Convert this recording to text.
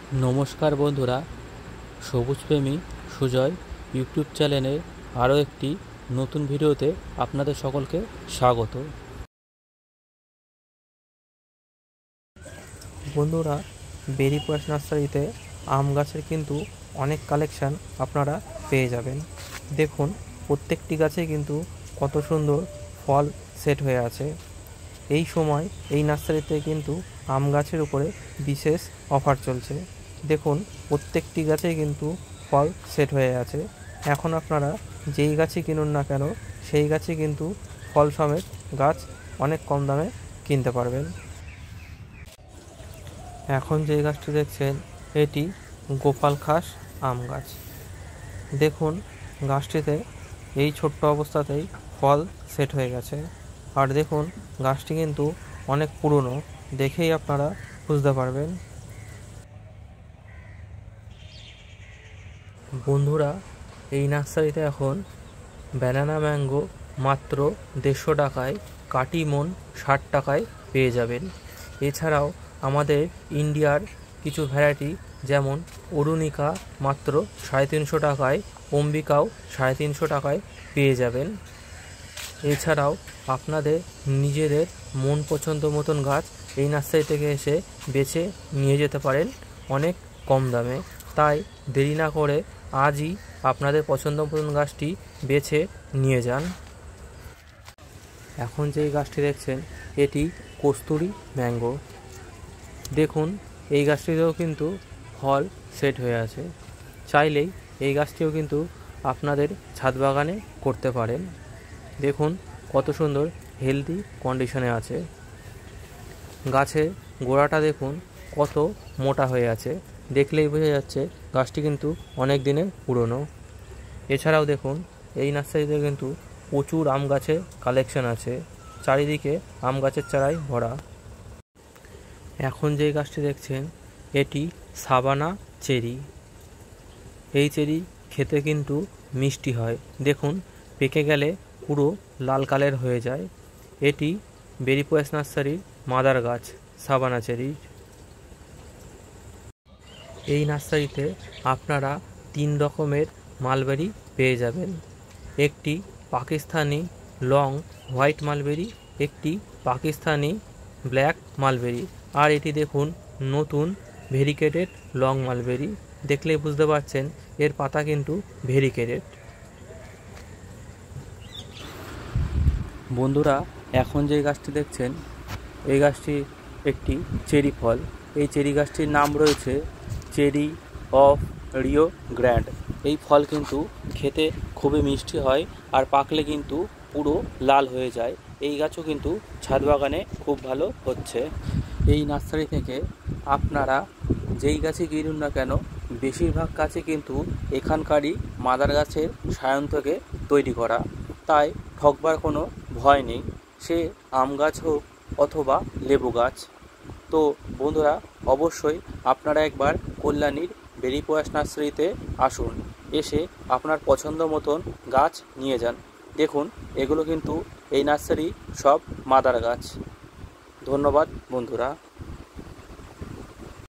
নমস্কার বন্ধুরা, সবুজপ্রেমী সুজয় ইউটিউব চ্যানেলের আরও একটি নতুন ভিডিওতে আপনাদের সকলকে স্বাগত। বন্ধুরা, বেরি প্রয়াস নার্সারিতে আম গাছের কিন্তু অনেক কালেকশান আপনারা পেয়ে যাবেন। দেখুন, প্রত্যেকটি গাছে কিন্তু কত সুন্দর ফল সেট হয়ে আছে। এই সময় এই নার্সারিতে কিন্তু আম গাছের উপরে বিশেষ অফার চলছে। দেখুন, প্রত্যেকটি গাছে কিন্তু ফল সেট হয়ে আছে। এখন আপনারা যেই গাছই কিনুন না কেন, সেই গাছে কিন্তু ফল সমেত গাছ অনেক কম দামে কিনতে পারবেন। এখন যে গাছটি দেখছেন, এটি গোপাল খাস আম গাছ। দেখুন, গাছটিতে এই ছোট্ট অবস্থাতেই ফল সেট হয়ে গেছে। আর দেখুন, গাছটি কিন্তু অনেক পুরনো, দেখেই আপনারা বুঝতে পারবেন। বন্ধুরা, এই নার্সারিতে এখন ব্যানানা ম্যাঙ্গো মাত্র 150 টাকায়, কাটি মন 60 টাকায় পেয়ে যাবেন। এছাড়াও আমাদের ইন্ডিয়ার কিছু ভ্যারাইটি যেমন অরুণিকা মাত্র 350 টাকায়, অম্বিকাও 350 টাকায় পেয়ে যাবেন। এছাড়াও আপনাদের নিজেদের মন পছন্দ মতন গাছ এই নার্সারি থেকে এসে বেছে নিয়ে যেতে পারেন অনেক কম দামে। তাই দেরি না করে আজই আপনাদের পছন্দ মতন গাছটি বেছে নিয়ে যান। এখন যেই গাছটি দেখছেন, এটি কস্তুরি ম্যাঙ্গো। দেখুন, এই গাছটিতেও কিন্তু ফল সেট হয়ে আছে। চাইলেই এই গাছটিও কিন্তু আপনাদের ছাদ বাগানে করতে পারেন। দেখুন, কত সুন্দর হেলদি কন্ডিশনে আছে। গাছের গোড়াটা দেখুন কত মোটা হয়ে আছে, দেখলেই বোঝা যাচ্ছে গাছটি কিন্তু অনেক দিনের পুরনো। এছাড়াও দেখুন, এই নার্সারিতে কিন্তু প্রচুর আম গাছের কালেকশন আছে। চারিদিকে আম গাছের চারায় ভরা। এখন যে গাছটি দেখছেন, এটি সাবানা চেরি। এই চেরি খেতে কিন্তু মিষ্টি হয়। দেখুন, পেকে গেলে পুরো লাল কালের হয়ে যায়। এটি বেরি প্রয়াস নার্সারির মাদার গাছ সাবানা চেরি। এই নার্সারিতে আপনারা 3 রকমের মালবেরি পেয়ে যাবেন। একটি পাকিস্তানি লং হোয়াইট মালবেরি, একটি পাকিস্তানি ব্ল্যাক মালবেরি, আর এটি দেখুন নতুন ভেরিকেটেড লং মালবেরি। দেখলেই বুঝতে পারছেন এর পাতা কিন্তু ভেরিকেটেড। বন্ধুরা, এখন যে গাছটি দেখছেন, এই গাছটি একটি চেরি ফল। এই চেরি গাছটির নাম রয়েছে চেরি অফ রিও গ্র্যান্ড। এই ফল কিন্তু খেতে খুবই মিষ্টি হয়, আর পাকলে কিন্তু পুরো লাল হয়ে যায়। এই গাছও কিন্তু ছাদ বাগানে খুব ভালো হচ্ছে। এই নার্সারি থেকে আপনারা যেই গাছই কিনুন না কেন, বেশিরভাগ গাছই কিন্তু এখানকারই মাদার গাছের সায়ন থেকে তৈরি করা। তাই ঠকবার কোনো ভয় নেই, সে আম গাছ হোক অথবা লেবু গাছ। তো বন্ধুরা, অবশ্যই আপনারা একবার কল্যাণীর বেরি প্রয়াস নার্সারিতে আসুন, এসে আপনার পছন্দ মতন গাছ নিয়ে যান। দেখুন, এগুলো কিন্তু এই নার্সারি সব মাদার গাছ। ধন্যবাদ বন্ধুরা।